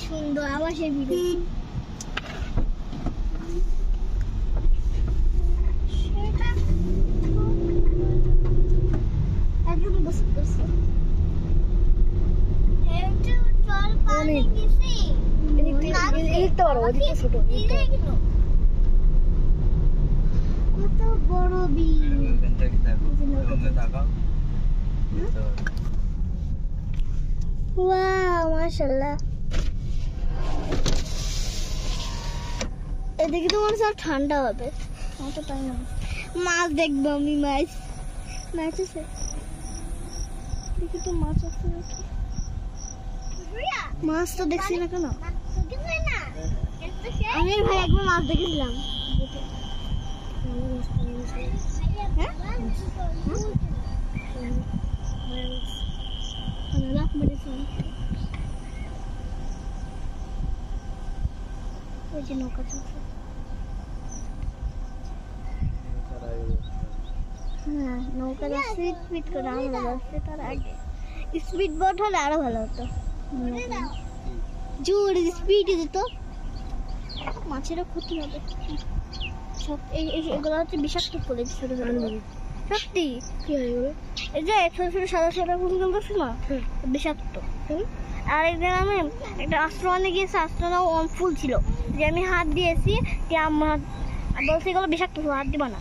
সুন্দর আবার সেই ভিডিও একদম বসে বসে একটু চল পানি দিছি এদিকটা বড় ওদিকে ছোট কত বড় বিল ওয়াও মাশাআল্লাহ এদিকে তো মনে হয় ঠান্ডা হবে অত টাইম না মাছ দেখবো আমি মাছ আছে দেখি তো মাছ আছে নাকি মাছ তো দেখছি না কেন আমি ভাই একবার মাছ দেখেছিলাম ওই যে নৌকা চলছে হ্যাঁ নৌকা স্পিড করে আরো ভালো আসছে তার আগে স্পিড বোট হলে আরো ভালো হতো জোরে স্পিড দিত মাছেরও ক্ষতি হবে সব এগুলো হচ্ছে বিষাক্ত পড়ে ছোট ছোট সত্যি কি হয় এগুলো এই যে ছোট ছোট সাদা সাদা ফুলগুলো আছে না বিষাক্ত আর একদিন আমি একটা আশ্রমে গিয়েছি আশ্রমে ফুল ছিল যে আমি হাত দিয়েছি যে আমার বলছি এগুলো বিষাক্ত ফুল হাত দিবা না